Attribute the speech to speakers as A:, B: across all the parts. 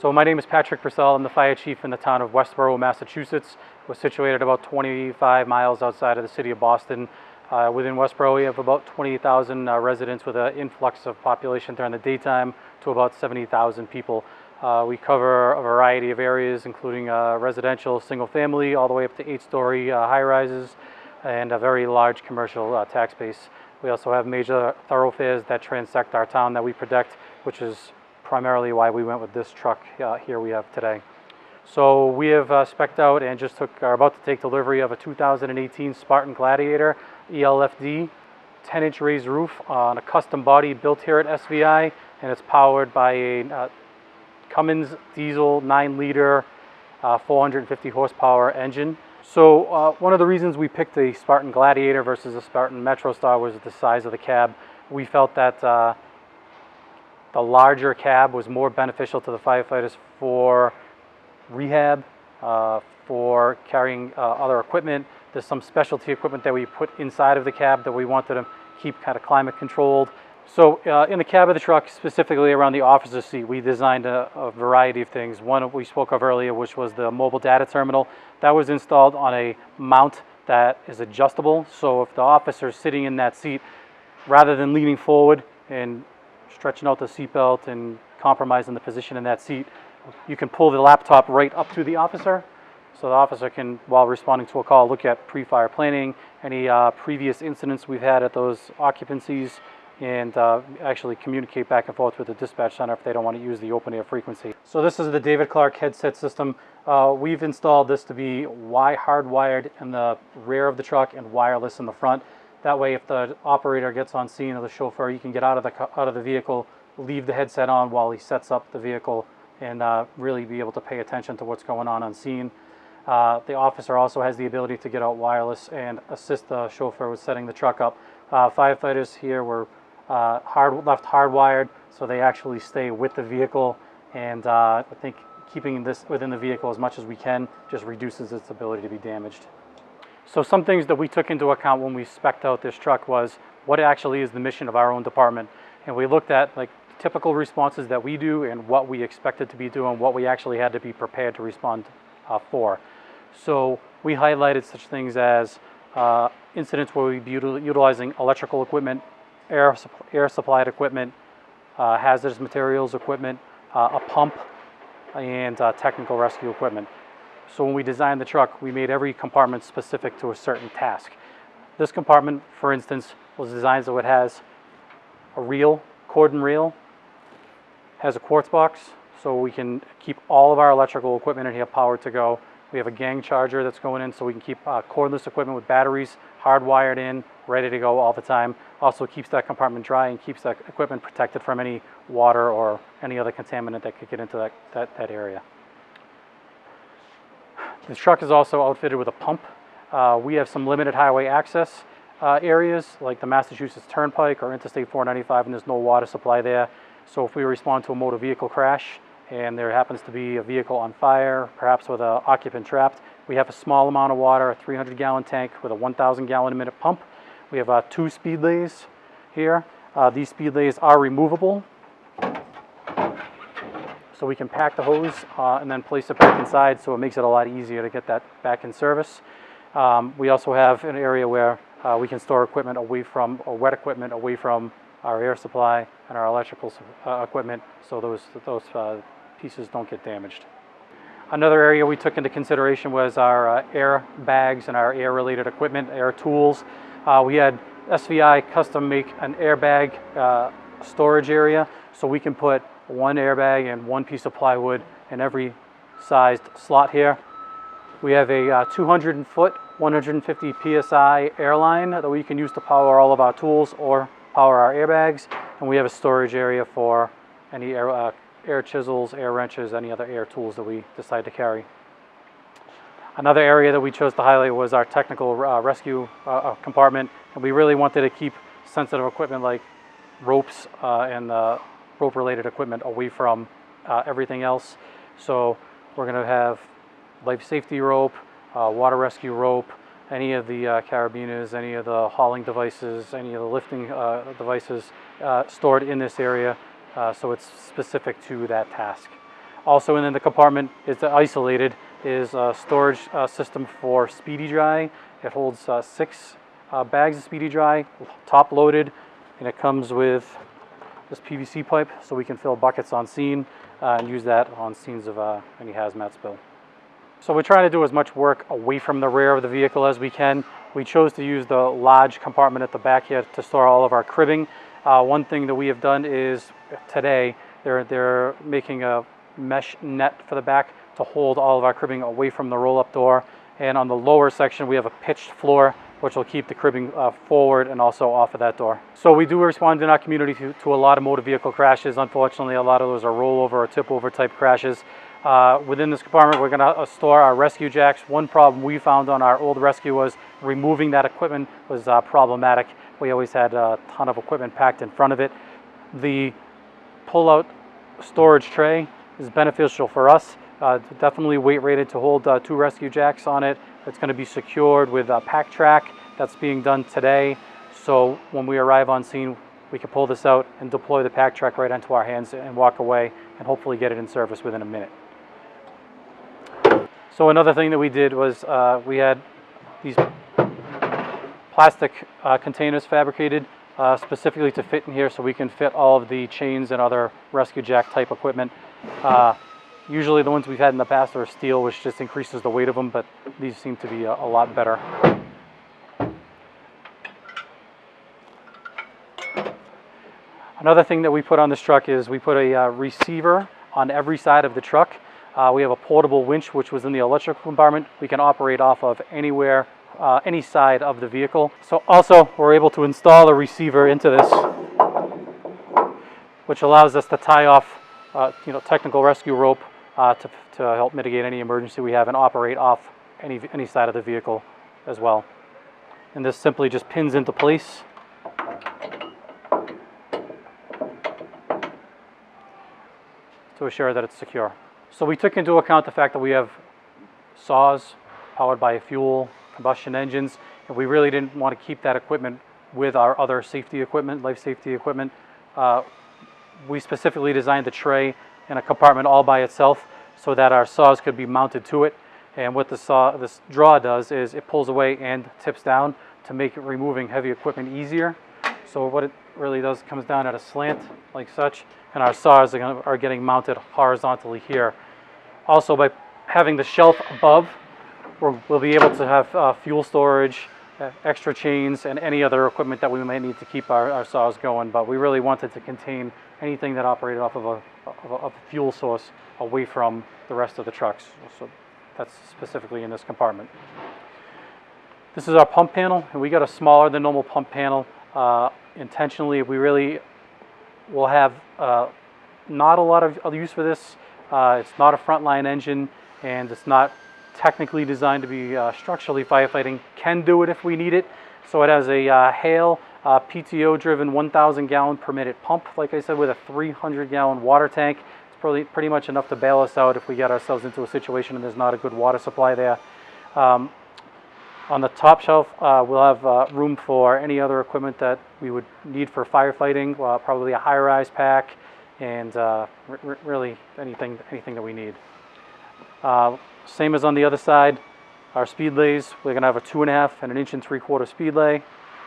A: So my name is Patrick Purcell. I'm the fire chief in the town of Westborough, Massachusetts. We're situated about 25 miles outside of the city of Boston. Within Westborough, we have about 28,000 residents with an influx of population during the daytime to about 70,000 people. We cover a variety of areas, including residential, single family, all the way up to 8-story high-rises, and a very large commercial tax base. We also have major thoroughfares that transect our town that we protect, which is primarily why we went with this truck here we have today. So we have spec'd out and are about to take delivery of a 2018 Spartan Gladiator ELFD, 10-inch raised roof on a custom body built here at SVI, and it's powered by a Cummins diesel 9-liter 450 horsepower engine. So one of the reasons we picked the Spartan Gladiator versus the Spartan Metro Star was the size of the cab. We felt that the larger cab was more beneficial to the firefighters for rehab, for carrying other equipment. There's some specialty equipment that we put inside of the cab that we wanted to keep kind of climate controlled. So in the cab of the truck, specifically around the officer's seat, we designed a variety of things. One we spoke of earlier, which was the mobile data terminal. That was installed on a mount that is adjustable. So if the officer is sitting in that seat, rather than leaning forward and stretching out the seatbelt and compromising the position in that seat, you can pull the laptop right up to the officer. So the officer can, while responding to a call, look at pre-fire planning, any previous incidents we've had at those occupancies, and actually communicate back and forth with the dispatch center if they don't want to use the open air frequency. So this is the David Clark headset system. We've installed this to be hardwired in the rear of the truck and wireless in the front. That way, if the operator gets on scene or the chauffeur, you can get out of the vehicle, leave the headset on while he sets up the vehicle, and really be able to pay attention to what's going on scene. The officer also has the ability to get out wireless and assist the chauffeur with setting the truck up. Firefighters here were left hardwired, so they actually stay with the vehicle, and I think keeping this within the vehicle as much as we can just reduces its ability to be damaged. So some things that we took into account when we spec'd out this truck was what actually is the mission of our own department. And we looked at like typical responses that we do and what we expected to be doing, what we actually had to be prepared to respond for. So we highlighted such things as incidents where we'd be utilizing electrical equipment, air supplied equipment, hazardous materials equipment, a pump, and technical rescue equipment. So when we designed the truck, we made every compartment specific to a certain task. This compartment, for instance, was designed so it has a reel, cordon reel, has a quartz box, so we can keep all of our electrical equipment in here powered to go. We have a gang charger that's going in, so we can keep cordless equipment with batteries hardwired in, ready to go all the time. Also keeps that compartment dry and keeps that equipment protected from any water or any other contaminant that could get into that area. The truck is also outfitted with a pump. We have some limited highway access areas like the Massachusetts Turnpike or Interstate 495, and there's no water supply there. So if we respond to a motor vehicle crash and there happens to be a vehicle on fire, perhaps with an occupant trapped, we have a small amount of water, a 300-gallon tank with a 1,000-gallon-a-minute pump. We have 2 speed lays here. These speed lays are removable, so we can pack the hose and then place it back inside, so it makes it a lot easier to get that back in service. We also have an area where we can store equipment away from, or wet equipment away from our air supply and our electrical equipment, so those pieces don't get damaged. Another area we took into consideration was our air bags and our air-related equipment, air tools. We had SVI custom make an airbag storage area, so we can put 1 airbag and 1 piece of plywood in every sized slot here. We have a 200-foot, 150 PSI airline that we can use to power all of our tools or power our airbags, and we have a storage area for any air chisels, air wrenches, any other air tools that we decide to carry. Another area that we chose to highlight was our technical rescue compartment, and we really wanted to keep sensitive equipment like ropes and rope-related equipment away from everything else. So we're going to have life safety rope, water rescue rope, any of the carabiners, any of the hauling devices, any of the lifting devices stored in this area, so it's specific to that task. Also in the compartment is isolated is a storage system for Speedy Dry. It holds 6 bags of Speedy Dry, top loaded, and it comes with this PVC pipe so we can fill buckets on scene and use that on scenes of any hazmat spill. So we're trying to do as much work away from the rear of the vehicle as we can. We chose to use the large compartment at the back here to store all of our cribbing. One thing that we have done is today they're making a mesh net for the back to hold all of our cribbing away from the roll-up door. And on the lower section we have a pitched floor which will keep the cribbing forward and also off of that door. So we do respond in our community to a lot of motor vehicle crashes. Unfortunately, a lot of those are rollover or tip-over type crashes. Within this compartment, we're going to store our rescue jacks. One problem we found on our old rescue was removing that equipment was problematic. We always had a ton of equipment packed in front of it. The pull-out storage tray is beneficial for us. Definitely weight rated to hold 2 rescue jacks on it. It's going to be secured with a pack track. That's being done today. So when we arrive on scene, we can pull this out and deploy the pack track right onto our hands and walk away and hopefully get it in service within a minute. So another thing that we did was we had these plastic containers fabricated specifically to fit in here so we can fit all of the chains and other rescue jack type equipment. Usually the ones we've had in the past are steel, which just increases the weight of them, but these seem to be a lot better. Another thing that we put on this truck is we put a receiver on every side of the truck. We have a portable winch which was in the electrical compartment. We can operate off of anywhere, any side of the vehicle. So also we're able to install a receiver into this, which allows us to tie off technical rescue rope to help mitigate any emergency we have and operate off any side of the vehicle as well. And this simply just pins into place. To assure that it's secure. So we took into account the fact that we have saws powered by fuel combustion engines, and we really didn't want to keep that equipment with our other safety equipment, life safety equipment. We specifically designed the tray in a compartment all by itself so that our saws could be mounted to it. And what this draw does is it pulls away and tips down to make removing heavy equipment easier. So what it really does comes down at a slant like such, and our saws are getting mounted horizontally here. Also, by having the shelf above, we'll be able to have fuel storage, extra chains, and any other equipment that we might need to keep our saws going. But we really wanted to contain anything that operated off of a fuel source away from the rest of the trucks. So that's specifically in this compartment. This is our pump panel, and we got a smaller than normal pump panel intentionally. We really will have not a lot of use for this. It's not a frontline engine, and it's not technically designed to be structurally firefighting. Can do it if we need it. So it has a Hale PTO driven 1,000 gallon per minute pump, like I said, with a 300 gallon water tank. It's probably pretty much enough to bail us out if we get ourselves into a situation and there's not a good water supply there. On the top shelf, we'll have room for any other equipment that we would need for firefighting, probably a high-rise pack, and really anything that we need. Same as on the other side, our speed lays. We're going to have a 2.5 and 1 3/4 inch speed lay.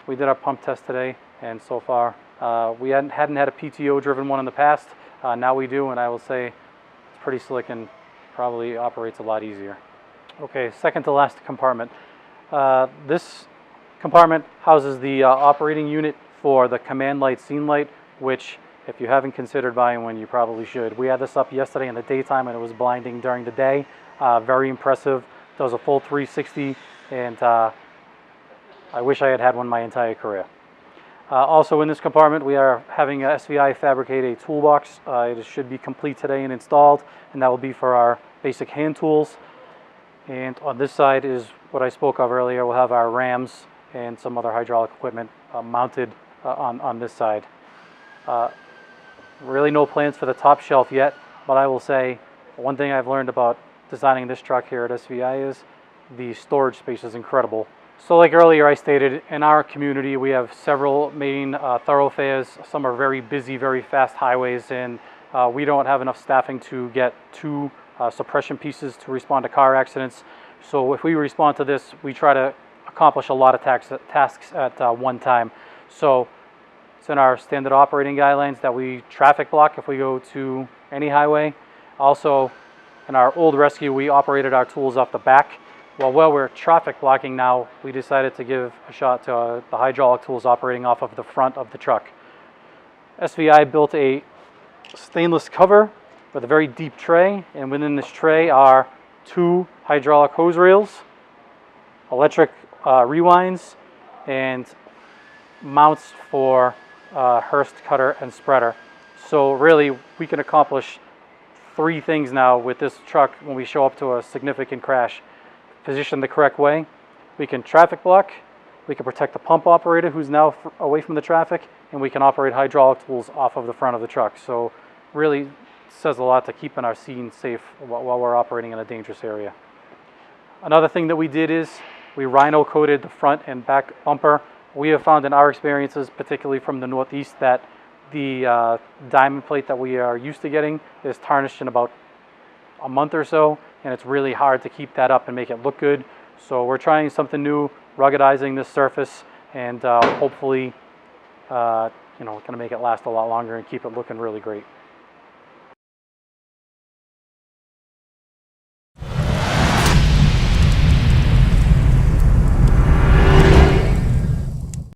A: We did our pump test today, and so far we hadn't had a PTO-driven one in the past. Now we do, and I will say it's pretty slick and probably operates a lot easier. Okay, second to last compartment. This compartment houses the operating unit for the command light, scene light, which if you haven't considered buying one, you probably should. We had this up yesterday in the daytime and it was blinding during the day. Very impressive. Does a full 360, and I wish I had had one my entire career. Also in this compartment, we are having SVI fabricate a toolbox. It should be complete today and installed, and that will be for our basic hand tools. And on this side is what I spoke of earlier. We'll have our rams and some other hydraulic equipment mounted on this side. Really no plans for the top shelf yet, but I will say one thing I've learned about designing this truck here at SVI is the storage space is incredible. So like earlier I stated, in our community we have several main thoroughfares. Some are very busy, very fast highways, and We don't have enough staffing to get 2 suppression pieces to respond to car accidents. So if we respond to this, we try to accomplish a lot of tasks at one time. So it's in our standard operating guidelines that we traffic block if we go to any highway. Also, in our old rescue, we operated our tools off the back. Well, while we're traffic blocking now, we decided to give a shot to the hydraulic tools operating off of the front of the truck. SVI built a stainless cover with a very deep tray, and within this tray are 2 hydraulic hose reels, electric rewinds, and mounts for Hurst cutter and spreader. So really, we can accomplish 3 things now with this truck when we show up to a significant crash. Positioned the correct way, we can traffic block, we can protect the pump operator who's now away from the traffic, and we can operate hydraulic tools off of the front of the truck. So really says a lot to keeping our scene safe while we're operating in a dangerous area. Another thing that we did is we rhino coated the front and back bumper. We have found in our experiences, particularly from the Northeast, that the diamond plate that we are used to getting is tarnished in about a month or so, and it's really hard to keep that up and make it look good. So we're trying something new, ruggedizing this surface, and hopefully, going to make it last a lot longer and keep it looking really great.